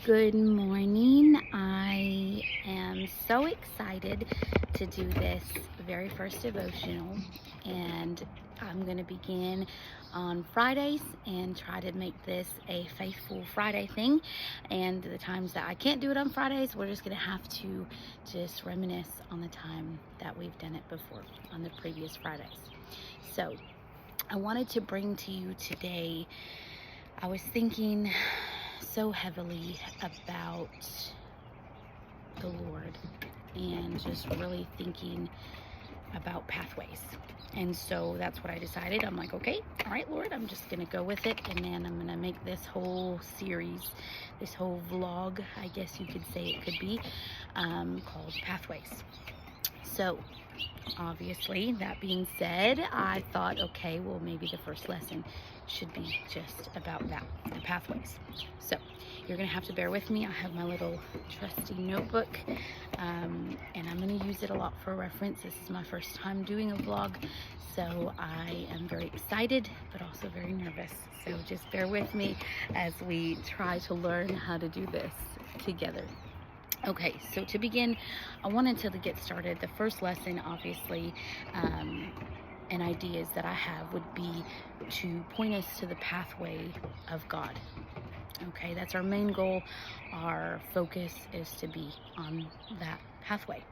Good morning. I am so excited to do this very first devotional, and I'm going to begin on Fridays and try to make this a faithful Friday thing. And the times that I can't do it on Fridays, we're just going to have to just reminisce on the time that we've done it before on the previous Fridays. So I wanted to bring to you today, I was thinking so heavily about the Lord and just really thinking about pathways. And so that's what I decided. I'm like, okay, all right, Lord, I'm just going to go with it. And then I'm going to make this whole series, this whole vlog, I guess you could say it could be, called Pathways. So obviously, that being said, I thought, okay, well, maybe the first lesson should be just about that, the pathways. So you're gonna have to bear with me. I have my little trusty notebook, and I'm gonna use it a lot for reference. This is my first time doing a vlog, so I am very excited, but also very nervous. So just bear with me as we try to learn how to do this together. Okay, so to begin, I wanted to get started. The first lesson, obviously, and ideas that I have would be to point us to the pathway of God. Okay, that's our main goal. Our focus is to be on that pathway.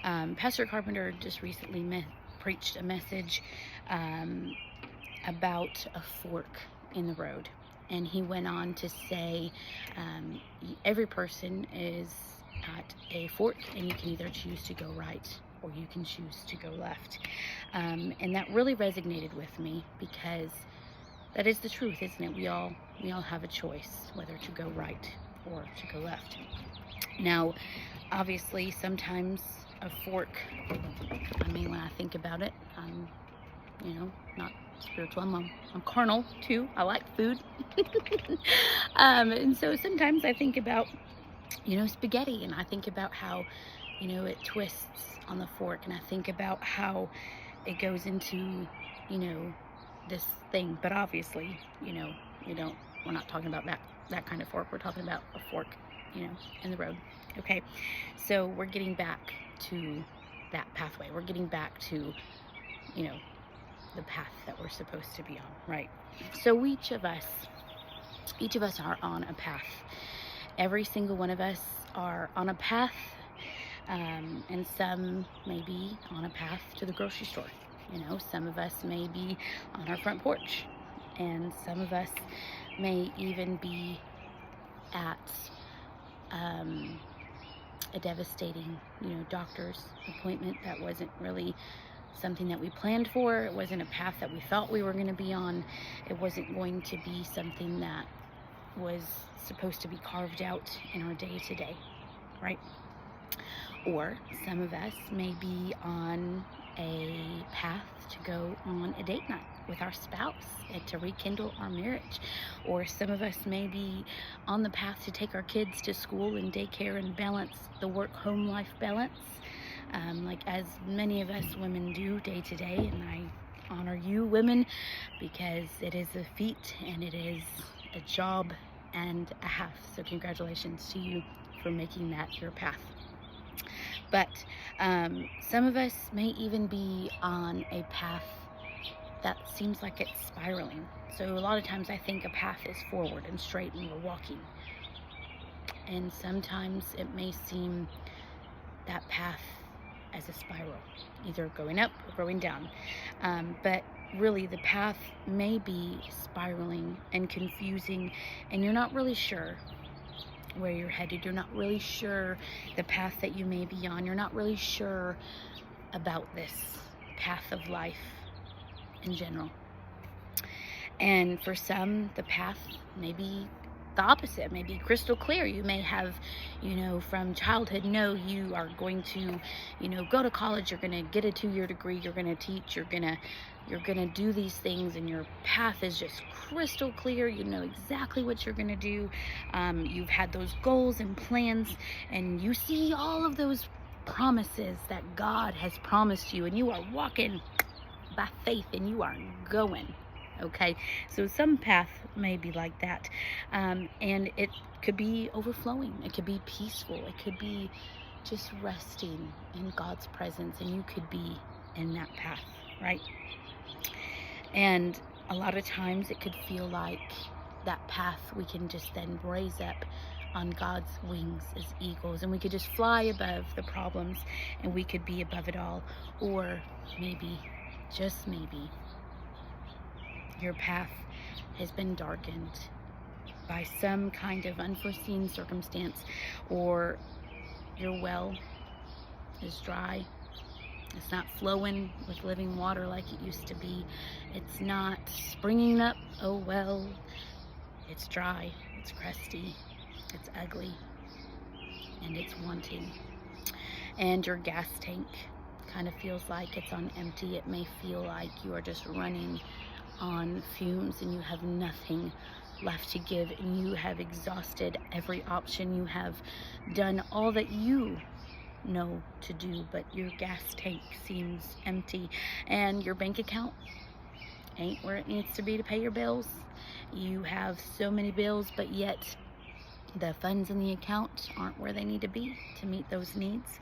Pastor Carpenter just recently preached a message about a fork in the road. And he went on to say, every person is at a fork, and you can either choose to go right or you can choose to go left. And that really resonated with me, because that is the truth, isn't it? We all have a choice whether to go right or to go left. Now, obviously, sometimes a fork, when I think about it, I'm, not spiritual. I'm carnal too. I like food. And so sometimes I think about, spaghetti, and I think about how, it twists on the fork, and I think about how it goes into, this thing. But obviously, we're not talking about that kind of fork. We're talking about a fork, in the road. Okay. So we're getting back to that pathway. We're getting back to, the path that we're supposed to be on, right? So each of us are on a path. Every single one of us are on a path, and some may be on a path to the grocery store. Some of us may be on our front porch, and some of us may even be at a devastating, doctor's appointment that wasn't really something that we planned for. It wasn't a path that we thought we were going to be on. It wasn't going to be something that was supposed to be carved out in our day-to-day, right? Or some of us may be on a path to go on a date night with our spouse and to rekindle our marriage. Or some of us may be on the path to take our kids to school and daycare and balance the work-home life balance, like as many of us women do day to day. And I honor you women, because it is a feat and it is a job and a half. So congratulations to you for making that your path. But some of us may even be on a path that seems like it's spiraling. So a lot of times I think a path is forward and straight and we're walking. And sometimes it may seem that path as a spiral, either going up or going down. But really the path may be spiraling and confusing, and you're not really sure where you're headed. You're not really sure the path that you may be on. You're not really sure about this path of life in general. And for some, the path may be the opposite, may be crystal clear. You may have, from childhood, know you are going to, go to college, you're going to get a 2-year degree, you're going to teach, you're going to do these things, and your path is just crystal clear. You know exactly what you're going to do. You've had those goals and plans, and you see all of those promises that God has promised you, and you are walking by faith, and you are going. Okay, so some path may be like that, and could be overflowing. It could be peaceful. It could be just resting in God's presence, and you could be in that path, right? And a lot of times it could feel like that path we can just then raise up on God's wings as eagles, and we could just fly above the problems, and we could be above it all. Or maybe, just maybe, your path has been darkened by some kind of unforeseen circumstance, or your well is dry. It's not flowing with living water like it used to be. It's not springing up. Oh well, it's dry, it's crusty, it's ugly, and it's wanting. And your gas tank kind of feels like it's on empty. It may feel like you are just running on fumes and you have nothing left to give, and you have exhausted every option. You have done all that you know to do, but your gas tank seems empty, and your bank account ain't where it needs to be to pay your bills. You have so many bills, but yet the funds in the account aren't where they need to be to meet those needs.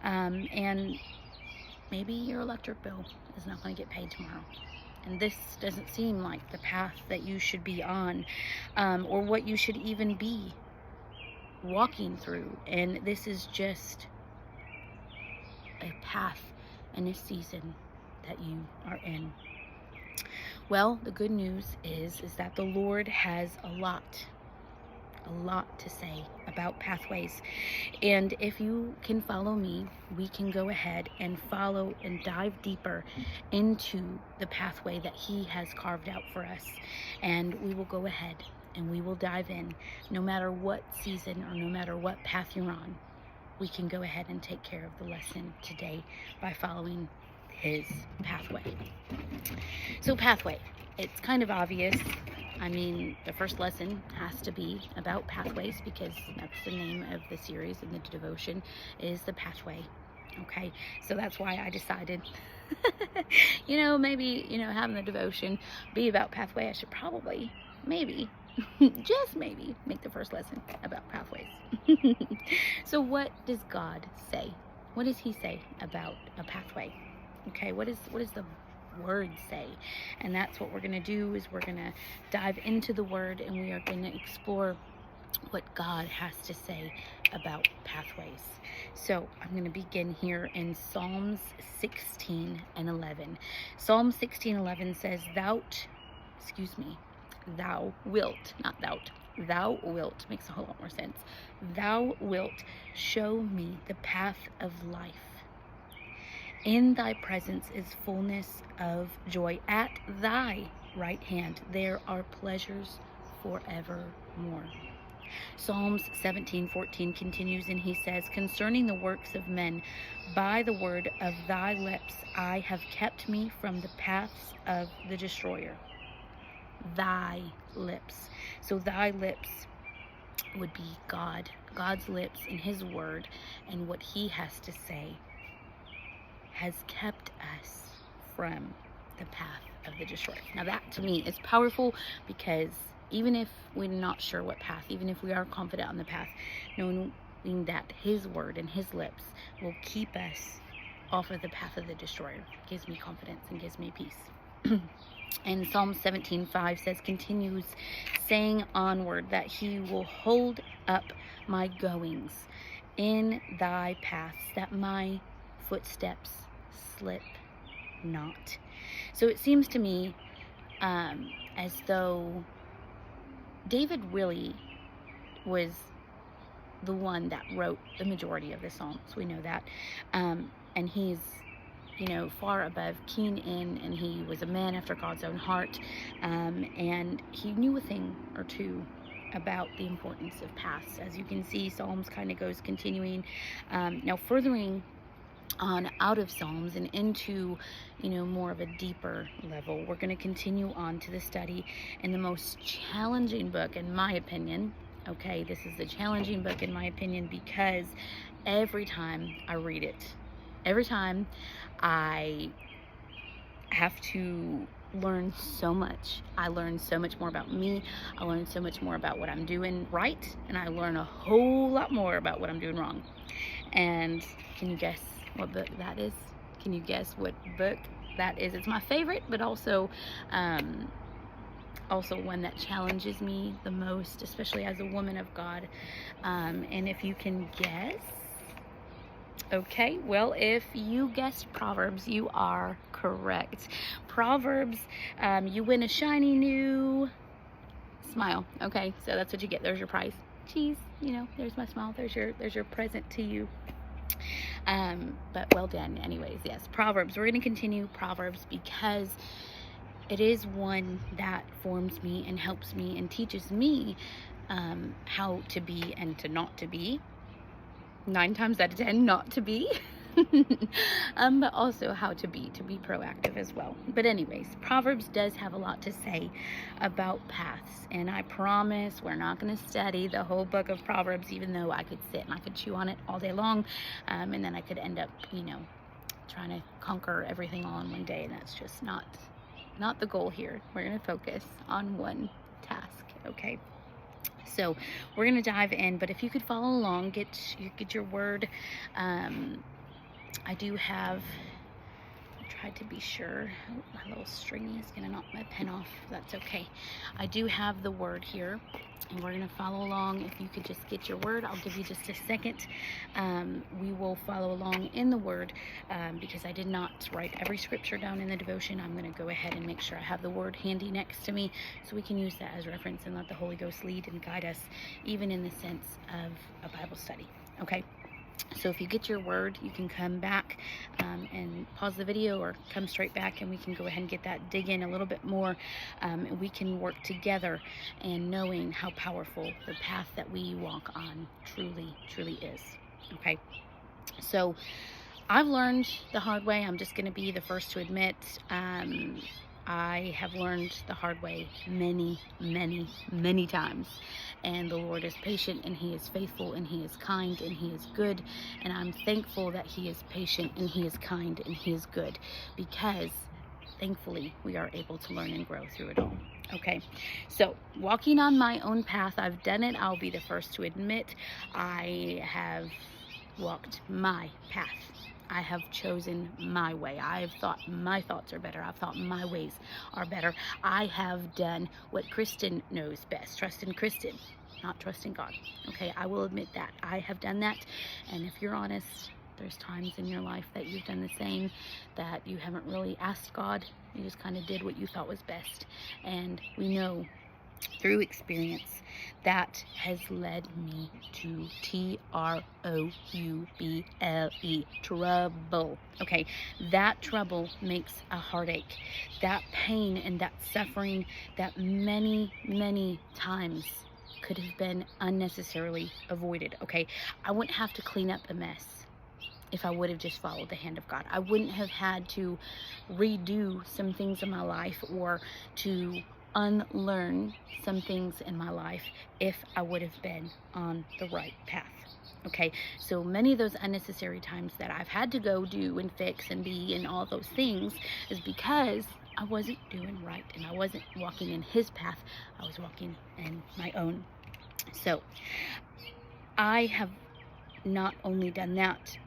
And maybe your electric bill is not going to get paid tomorrow. And this doesn't seem like the path that you should be on, or what you should even be walking through. And this is just a path and a season that you are in. Well, the good news is that the Lord has a lot to say about pathways. And if you can follow me, we can go ahead and follow and dive deeper into the pathway that He has carved out for us. And we will go ahead and we will dive in. No matter what season or no matter what path you're on, we can go ahead and take care of the lesson today by following His pathway. So pathway, it's kind of obvious. I mean, the first lesson has to be about pathways, because that's the name of the series, and the devotion is the pathway. Okay, so that's why I decided, maybe, having the devotion be about pathway, I should probably, maybe, just maybe, make the first lesson about pathways. So what does God say? What does He say about a pathway? Okay, what is the Word say? And that's what we're going to do, is we're going to dive into the Word, and we are going to explore what God has to say about pathways. So I'm going to begin here in Psalms 16:11. Psalm 16:11 says, thou wilt, not thou'lt, thou wilt, makes a whole lot more sense. Thou wilt show me the path of life. In thy presence is fullness of joy. At thy right hand there are pleasures forevermore. Psalms 17:14 continues, and he says, concerning the works of men, by the word of thy lips I have kept me from the paths of the destroyer. Thy lips. So thy lips would be God's lips and His word, and what He has to say has kept us from the path of the destroyer. Now that to me is powerful, because even if we're not sure what path, even if we are confident on the path, knowing that His word and His lips will keep us off of the path of the destroyer gives me confidence and gives me peace. And Psalm 17:5 says, continues saying onward, that He will hold up my goings in thy paths, that my footsteps slip not. So it seems to me as though David really was the one that wrote the majority of the Psalms. We know that. And he's, far above keen in, and he was a man after God's own heart. And he knew a thing or two about the importance of paths. As you can see, Psalms kind of goes continuing. Now furthering on out of Psalms and into, more of a deeper level, we're going to continue on to the study in the most challenging book, in my opinion. Okay, this is a challenging book in my opinion, because every time I read it, every time I have to learn so much. I learn so much more about me. I learn so much more about what I'm doing right, and I learn a whole lot more about what I'm doing wrong. And can you guess what book that is? Can you guess what book that is? It's my favorite, but also one that challenges me the most, especially as a woman of God. And if you can guess, okay, well, if you guessed Proverbs, you are correct. Proverbs, you win a shiny new smile. Okay, so that's what you get. There's your prize. Cheese, there's my smile. There's your present to you. But well done. Anyways, yes, Proverbs. We're going to continue Proverbs because it is one that forms me and helps me and teaches me how to be and to not to be. 9 times out of 10, not to be. But also how to be proactive as well. But anyways, Proverbs does have a lot to say about paths, and I promise we're not going to study the whole book of Proverbs, even though I could sit and I could chew on it all day long, and then I could end up, trying to conquer everything all in one day, and that's just not the goal here. We're going to focus on one task, okay? So we're going to dive in, but if you could follow along, get your word. I do have, tried to be sure. Oh, my little stringy is going to knock my pen off. That's okay. I do have the word here, and we're going to follow along. If you could just get your word, I'll give you just a second. We will follow along in the word because I did not write every scripture down in the devotion. I'm going to go ahead and make sure I have the word handy next to me so we can use that as reference and let the Holy Ghost lead and guide us, even in the sense of a Bible study. Okay? So if you get your word, you can come back and pause the video or come straight back, and we can go ahead and get that, dig in a little bit more, and we can work together and knowing how powerful the path that we walk on truly is. Okay, so I've learned the hard way. I'm just going to be the first to admit I have learned the hard way many times, and the Lord is patient, and He is faithful, and He is kind, and He is good, and I'm thankful that He is patient, and He is kind, and He is good, because thankfully we are able to learn and grow through it all. Okay, so walking on my own path, I've done it. I'll be the first to admit I have walked my path. I have chosen my way. I have thought my thoughts are better. I've thought my ways are better. I have done what Kristen knows best. Trust in Kristen, not trust in God. Okay, I will admit that. I have done that. And if you're honest, there's times in your life that you've done the same, that you haven't really asked God. You just kind of did what you thought was best. And we know through experience that has led me to trouble. Trouble. Okay, that trouble makes a heartache. That pain and that suffering that many times could have been unnecessarily avoided. Okay, I wouldn't have to clean up a mess if I would have just followed the hand of God. I wouldn't have had to redo some things in my life or to unlearn some things in my life if I would have been on the right path. Okay, so many of those unnecessary times that I've had to go do and fix and be and all those things is because I wasn't doing right, and I wasn't walking in His path. I was walking in my own. So I have not only done that,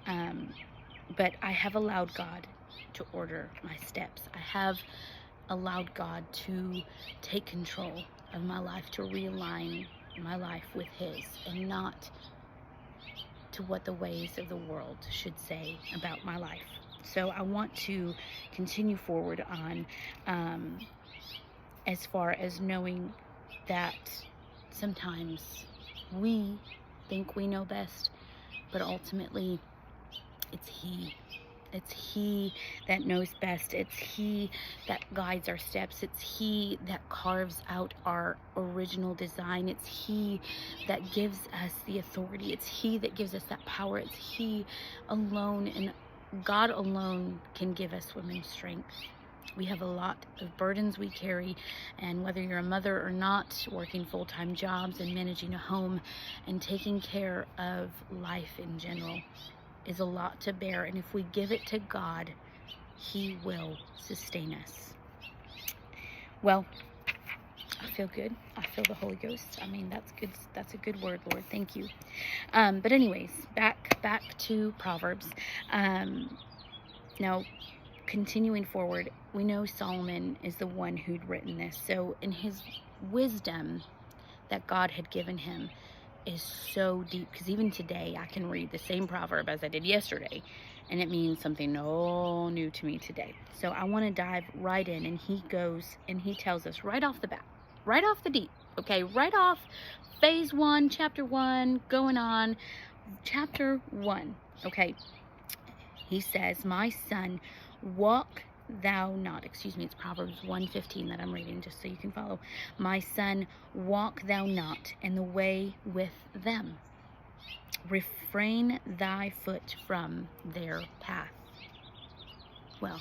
but I have allowed God to order my steps. I have allowed God to take control of my life, to realign my life with His, and not to what the ways of the world should say about my life. So I want to continue forward on as far as knowing that sometimes we think we know best, but ultimately it's He. It's He that knows best. It's He that guides our steps. It's He that carves out our original design. It's He that gives us the authority. It's He that gives us that power. It's He alone, and God alone can give us women's strength. We have a lot of burdens we carry, and whether you're a mother or not, working full-time jobs and managing a home and taking care of life in general is a lot to bear, and if we give it to God, He will sustain us. Well, I feel good. I feel the Holy Ghost. I mean, that's good. That's a good word, Lord. Thank you. But anyways, back to Proverbs. Now, continuing forward, we know Solomon is the one who'd written this. So in his wisdom that God had given him is so deep, because even today I can read the same proverb as I did yesterday, and it means something all new to me today. So I want to dive right in, and he goes and he tells us right off the bat, right off the deep, okay, right off phase 1, chapter 1, going on chapter 1, okay. He says, my son, walk thou not, excuse me, it's Proverbs 1:15 that I'm reading, just so you can follow. My son, walk thou not in the way with them. Refrain thy foot from their path. Well,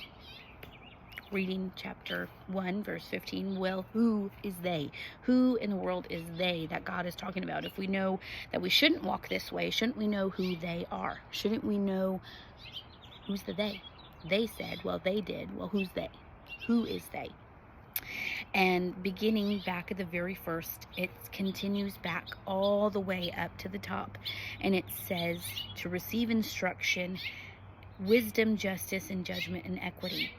reading chapter 1, verse 15, well, who is they? Who in the world is they that God is talking about? If we know that we shouldn't walk this way, shouldn't we know who they are? Shouldn't we know who's the they? They said, well, they did. Well, who's they? Who is they? And beginning back at the very first, it continues back all the way up to the top. And it says to receive instruction, wisdom, justice, and judgment, and equity.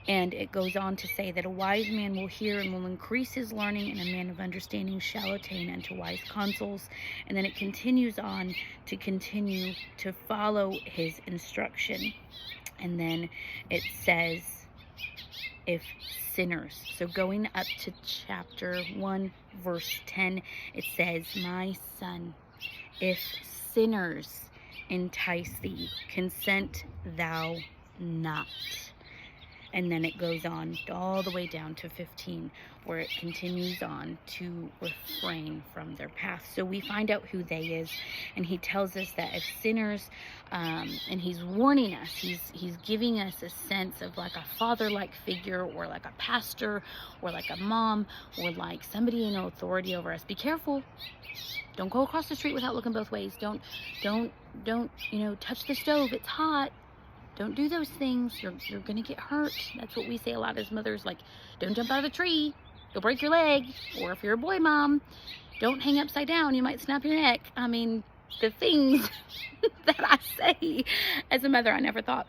And it goes on to say that a wise man will hear and will increase his learning, and a man of understanding shall attain unto wise counsels. And then it continues on to continue to follow his instruction. And then it says, if sinners, so going up to chapter 1, verse 10, it says, my son, if sinners entice thee, consent thou not. And then it goes on all the way down to 15, where it continues on to refrain from their path. So we find out who they is, and he tells us that if sinners, and he's warning us, he's giving us a sense of like a father-like figure, or like a pastor, or like a mom, or like somebody in authority over us. Be careful. Don't go across the street without looking both ways. Don't, touch the stove. It's hot. Don't do those things. You're going to get hurt. That's what we say a lot as mothers, like, don't jump out of the tree. You'll break your leg. Or if you're a boy mom, don't hang upside down. You might snap your neck. I mean, the things that I say as a mother, I never thought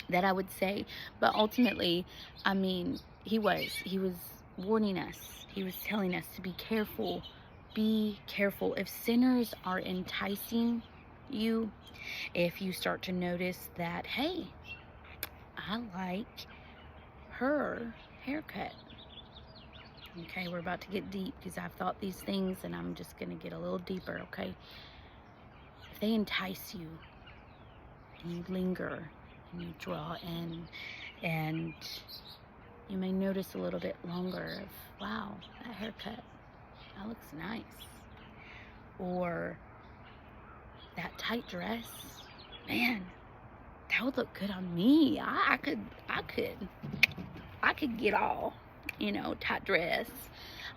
that I would say. But ultimately, I mean, he was warning us. He was telling us to be careful. Be careful. If sinners are enticing you, if you start to notice that, hey, I like her haircut. Okay, we're about to get deep, because I've thought these things and I'm just going to get a little deeper, okay? If they entice you and you linger and you draw in, and you may notice a little bit longer of, wow, that haircut, that looks nice. Or that tight dress, man, that would look good on me. I could get all, tight dress.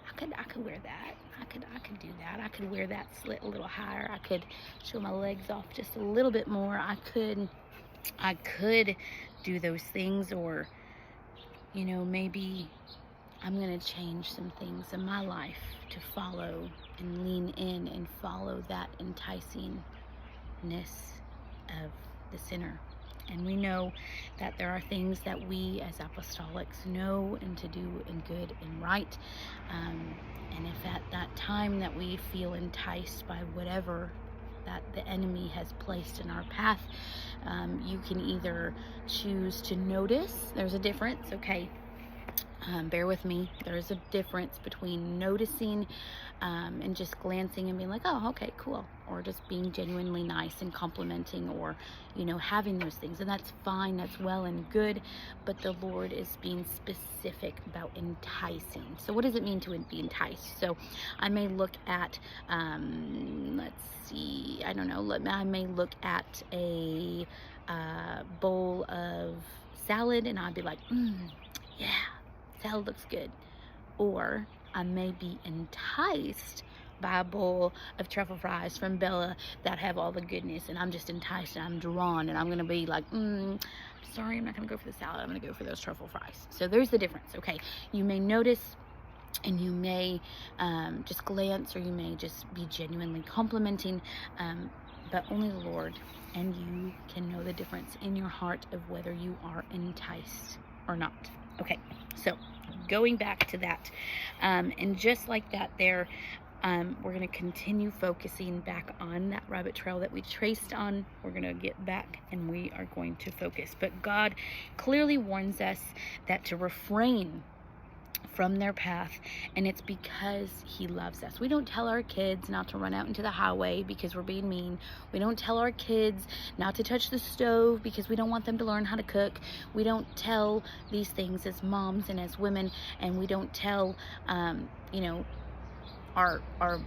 I could wear that. I could do that. I could wear that slit a little higher. I could show my legs off just a little bit more. I could do those things. Or, maybe I'm going to change some things in my life to follow and lean in and follow that enticingness of the sinner. And we know that there are things that we as apostolics know and to do and good and right. And if at that time that we feel enticed by whatever that the enemy has placed in our path, you can either choose to notice. There's a difference, okay? Bear with me. There's a difference between noticing and just glancing and being like, oh, okay, cool. Or just being genuinely nice and complimenting, or, having those things. And that's fine. That's well and good. But the Lord is being specific about enticing. So what does it mean to be enticed? So I may look at, let's see, I don't know. I may look at a bowl of salad and I'd be like, yeah, salad looks good. Or I may be enticed buy a bowl of truffle fries from Bella that have all the goodness, and I'm just enticed and I'm drawn, and I'm going to be like, sorry, I'm not going to go for the salad. I'm going to go for those truffle fries. So there's the difference, okay? You may notice, and you may just glance, or you may just be genuinely complimenting, but only the Lord and you can know the difference in your heart of whether you are enticed or not. Okay, so going back to that, and just like that there, we're going to continue focusing back on that rabbit trail that we traced on. We're going to get back and we are going to focus. But God clearly warns us that to refrain from their path, and it's because he loves us. We don't tell our kids not to run out into the highway because we're being mean. We don't tell our kids not to touch the stove because we don't want them to learn how to cook. We don't tell these things as moms and as women, and we don't tell our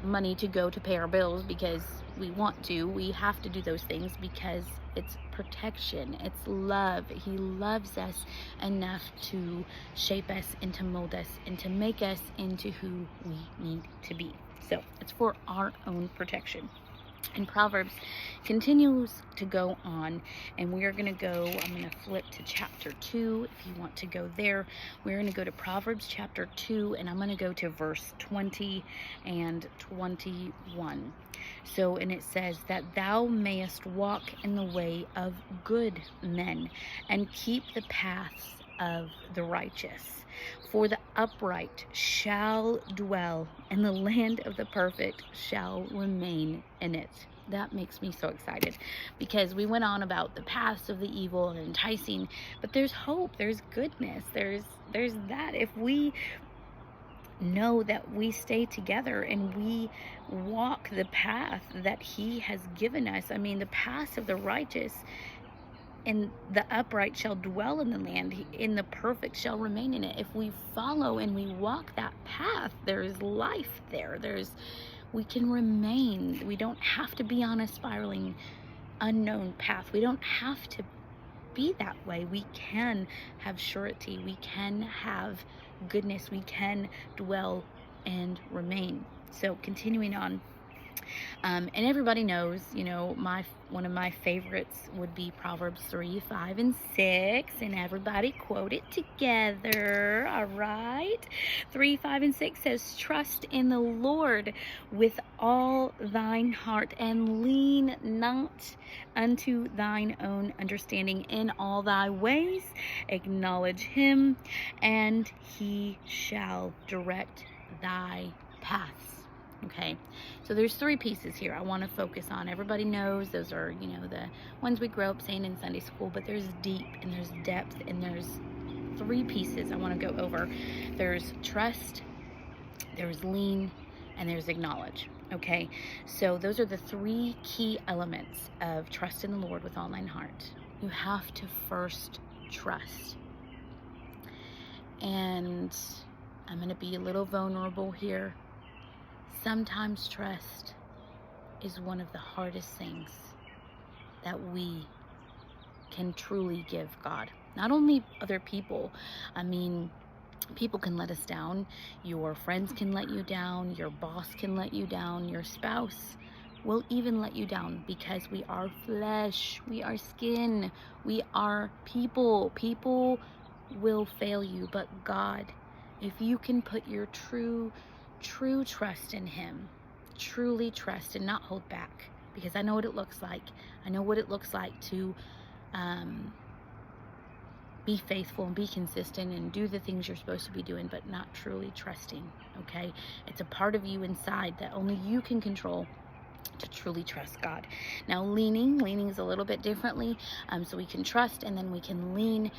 money to go to pay our bills because we want to. We have to do those things because it's protection, it's love. He loves us enough to shape us and to mold us and to make us into who we need to be. So it's for our own protection. And Proverbs continues to go on, and we are going to go, I'm going to flip to chapter 2 if you want to go there. We're going to go to Proverbs chapter 2, and I'm going to go to verse 20 and 21. So, and it says that thou mayest walk in the way of good men and keep the paths of the righteous. For the upright shall dwell, and the land of the perfect shall remain in it. That makes me so excited, because we went on about the paths of the evil and enticing, but there's hope, there's goodness, there's that. If we know that we stay together and we walk the path that he has given us, I mean, the paths of the righteous, and the upright shall dwell in the land, and the perfect shall remain in it. If we follow and we walk that path, there is life there. We can remain. We don't have to be on a spiraling, unknown path. We don't have to be that way. We can have surety. We can have goodness. We can dwell and remain. So continuing on. And everybody knows, one of my favorites would be Proverbs 3, 5, and 6, and everybody quote it together. All right. 3, 5, and 6 says, trust in the Lord with all thine heart, and lean not unto thine own understanding. In all thy ways acknowledge him, and he shall direct thy paths. Okay, so there's 3 pieces here I want to focus on. Everybody knows those are, the ones we grow up saying in Sunday school, but there's deep and there's depth, and there's 3 pieces I want to go over. There's trust, there's lean, and there's acknowledge. Okay, so those are the 3 key elements of trust in the Lord with all thine heart. You have to first trust. And I'm going to be a little vulnerable here. Sometimes trust is one of the hardest things that we can truly give God. Not only other people, people can let us down. Your friends can let you down. Your boss can let you down. Your spouse will even let you down, because we are flesh. We are skin. We are people. People will fail you, but God, if you can put your true trust in him, truly trust and not hold back, because I know what it looks like. I know what it looks like to be faithful and be consistent and do the things you're supposed to be doing, but not truly trusting. Okay, it's a part of you inside that only you can control to truly trust God. Now, leaning is a little bit differently. So we can trust and then we can lean.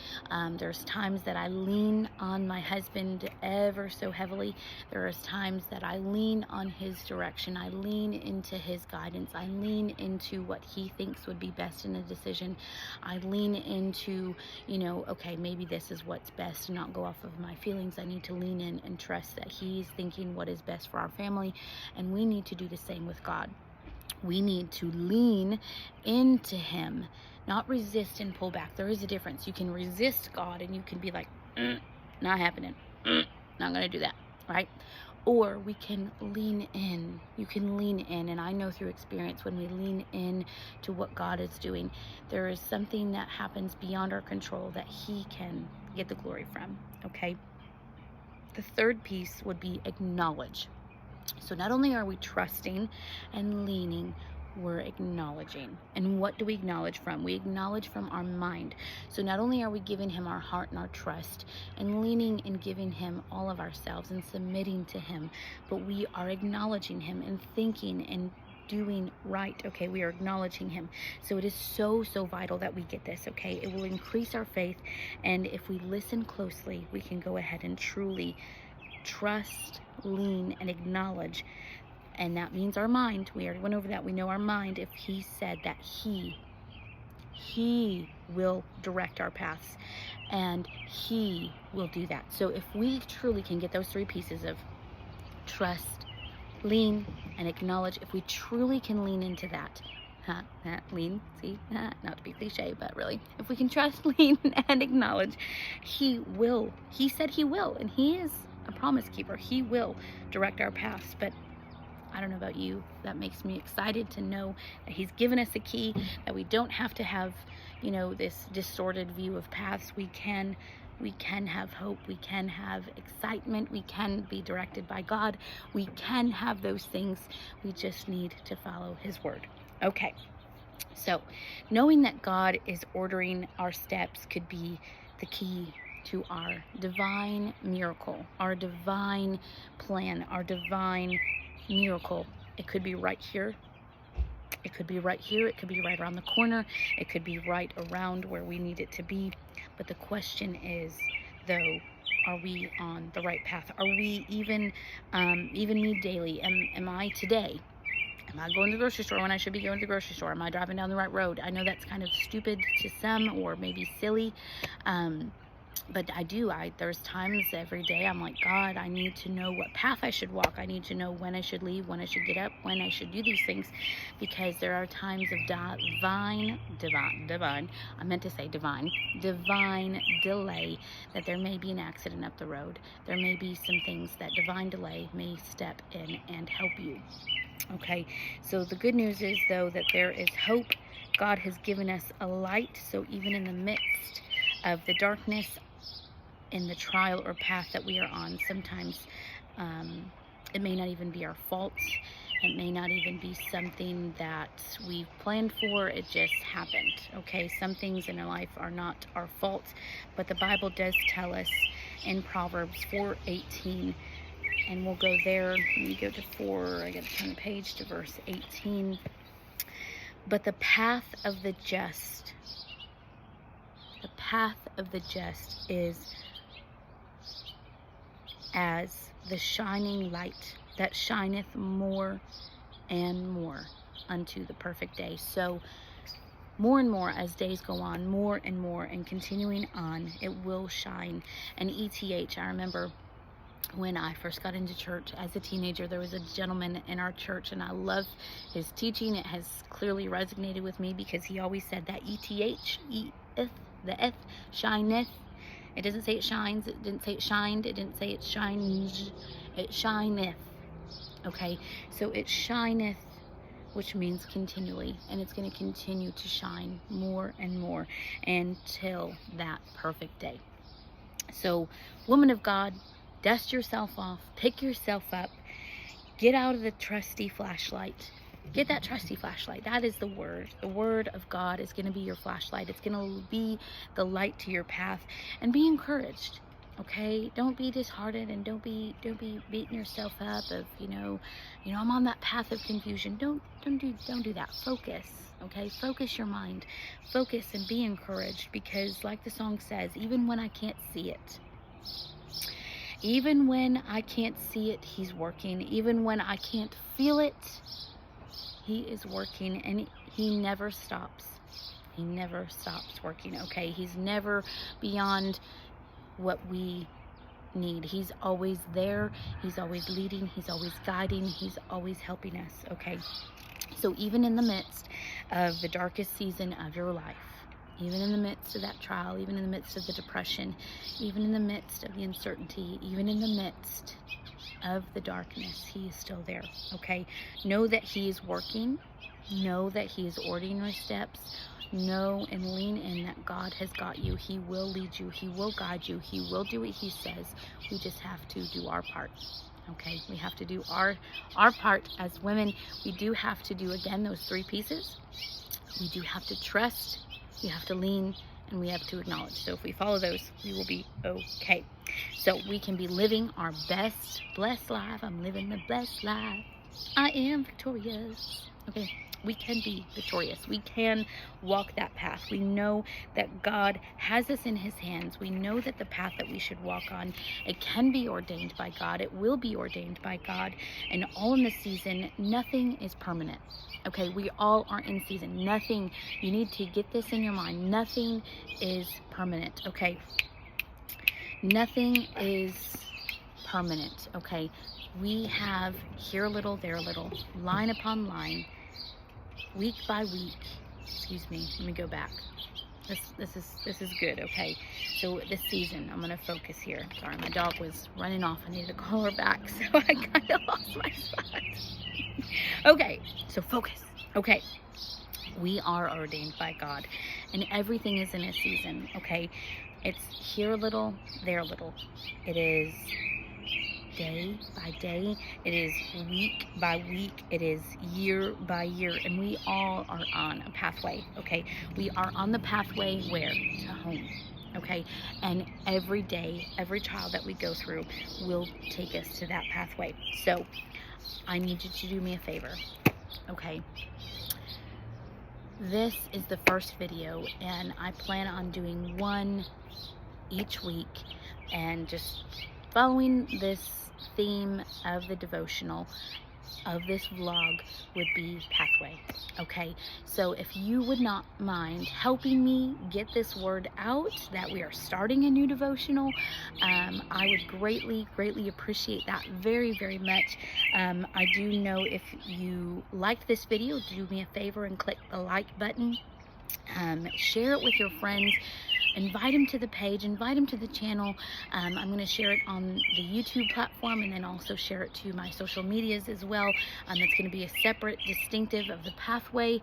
There's times that I lean on my husband ever so heavily. There's times that I lean on his direction. I lean into his guidance. I lean into what he thinks would be best in a decision. I lean into, okay, maybe this is what's best, and not go off of my feelings. I need to lean in and trust that he's thinking what is best for our family. And we need to do the same with God. We need to lean into him, not resist and pull back. There is a difference. You can resist God and you can be like, not happening, not going to do that, right? or we can lean in. You can lean in, and I know through experience, when we lean in to what God is doing, there is something that happens beyond our control that He can get the glory from, okay? The third piece would be acknowledge. So not only are we trusting and leaning, we're acknowledging. And what do we acknowledge from? We acknowledge from our mind. So not only are we giving Him our heart and our trust and leaning and giving Him all of ourselves and submitting to Him, but we are acknowledging Him and thinking and doing right. Okay, we are acknowledging Him. So it is so vital that we get this. Okay, it will increase our faith, and if we listen closely, we can go ahead and truly trust, lean, and acknowledge. And that means our mind. We already went over that. We know our mind. If He said that He will direct our paths, and He will do that. So if we truly can get those three pieces of trust, lean, and acknowledge, if we truly can lean into that, lean, see, not to be cliche, but really, if we can trust, lean, and acknowledge, He will. He said He will, and He is a promise keeper. He will direct our paths. But I don't know about you, that makes me excited to know that He's given us a key, that we don't have to have, this distorted view of paths. We can have hope. We can have excitement. We can be directed by God. We can have those things. We just need to follow His word. Okay. So knowing that God is ordering our steps could be the key to our divine miracle, our divine plan, our divine miracle. It could be right here. It could be right here. It could be right around the corner. It could be right around where we need it to be. But the question is, though, are we on the right path? Are we even me daily? Am I today? Am I going to the grocery store when I should be going to the grocery store? Am I driving down the right road? I know that's kind of stupid to some, or maybe silly. But there's times every day I'm like, God, I need to know what path I should walk. I need to know when I should leave, when I should get up, when I should do these things, because there are times of divine delay, that there may be an accident up the road. There may be some things that divine delay may step in and help you. Okay, so the good news is, though, that there is hope. God has given us a light, so even in the midst of the darkness, in the trial or path that we are on, sometimes it may not even be our fault. It may not even be something that we've planned for. It just happened. Okay, some things in our life are not our fault, but the Bible does tell us in Proverbs 4:18, and we'll go there. Let me go to 4. I got to turn the page to verse 18. But the path of the just is as the shining light that shineth more and more unto the perfect day. So more and more as days go on, more and more, and continuing on, it will shine. And I remember when I first got into church as a teenager, there was a gentleman in our church, and I love his teaching. It has clearly resonated with me because he always said that the eth, shineth. It doesn't say it shines. It didn't say it shined. It didn't say it shines. It shineth. Okay, so it shineth, which means continually, and it's going to continue to shine more and more until that perfect day. So, woman of God, dust yourself off, pick yourself up, get out of the trusty flashlight. Get that trusty flashlight. That is the word. The word of God is going to be your flashlight. It's going to be the light to your path. And be encouraged. Okay? Don't be disheartened, and don't be beating yourself up of, I'm on that path of confusion. Don't do that. Focus. Okay? Focus your mind. Focus and be encouraged, because like the song says, even when I can't see it, He's working. Even when I can't feel it, He is working, and He never stops. He never stops working, okay? He's never beyond what we need. He's always there. He's always leading. He's always guiding. He's always helping us, okay? So even in the midst of the darkest season of your life, even in the midst of that trial, even in the midst of the depression, even in the midst of the uncertainty, even in the midst of the darkness, he is still there, okay? Know that he is working. Know that he is ordering your steps. Know and lean in that God has got you. He will lead you. He will guide you. He will do what he says. We just have to do our part. Okay, we have to do our part as women. We do have to do, again, those 3 pieces. We do have to trust, we have to lean, and we have to acknowledge. So if we follow those, we will be okay. So we can be living our best blessed life. I'm living the blessed life. I am victorious. Okay, we can be victorious. We can walk that path. We know that God has us in his hands. We know that the path that we should walk on, it can be ordained by God. It will be ordained by God. And all in this season, nothing is permanent. Okay, we all are in season. Nothing, you need to get this in your mind. Nothing is permanent, okay? Nothing is permanent, okay? We have here a little, there a little, line upon line, week by week. Excuse me, let me go back. This is good, okay? So this season, I'm gonna focus here. Sorry, my dog was running off. I needed to call her back, so I kind of lost my spot. Okay, so focus. Okay, we are ordained by God, and everything is in a season, okay? It's here a little, there a little. It is day by day, it is week by week, it is year by year, and we all are on a pathway, okay? We are on the pathway where? To home, okay? And every day, every trial that we go through will take us to that pathway. So I need you to do me a favor, okay? This is the first video, and I plan on doing one each week, and just following this theme of the devotional of this vlog would be pathway, okay? So if you would not mind helping me get this word out that we are starting a new devotional, I would greatly appreciate that very, very much. I do know if you liked this video, do me a favor and click the like button. Share it with your friends. Invite them to the page, invite them to the channel. I'm going to share it on the YouTube platform, and then also share it to my social medias as well. It's going to be a separate, distinctive of the pathway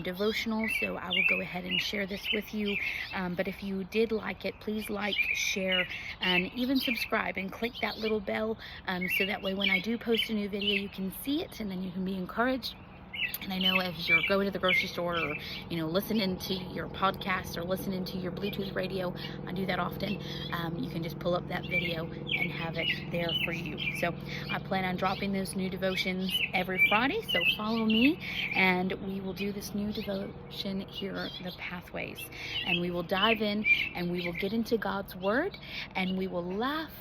devotional, so I will go ahead and share this with you. But if you did like it, please like, share, and even subscribe, and click that little bell, so that way when I do post a new video, you can see it, and then you can be encouraged. And I know if you're going to the grocery store, or, you know, listening to your podcast or listening to your Bluetooth radio, I do that often, you can just pull up that video and have it there for you. So I plan on dropping those new devotions every Friday, so follow me, and we will do this new devotion here, the pathways, and we will dive in, and we will get into God's word, and we will laugh,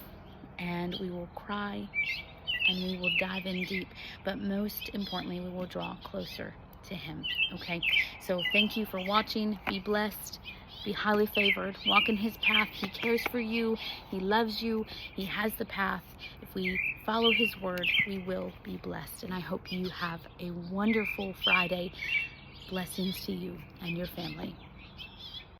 and we will cry, and we will dive in deep, but most importantly, we will draw closer to him, okay? So thank you for watching. Be blessed, be highly favored, walk in his path. He cares for you, he loves you, he has the path. If we follow his word, we will be blessed, and I hope you have a wonderful Friday. Blessings to you and your family.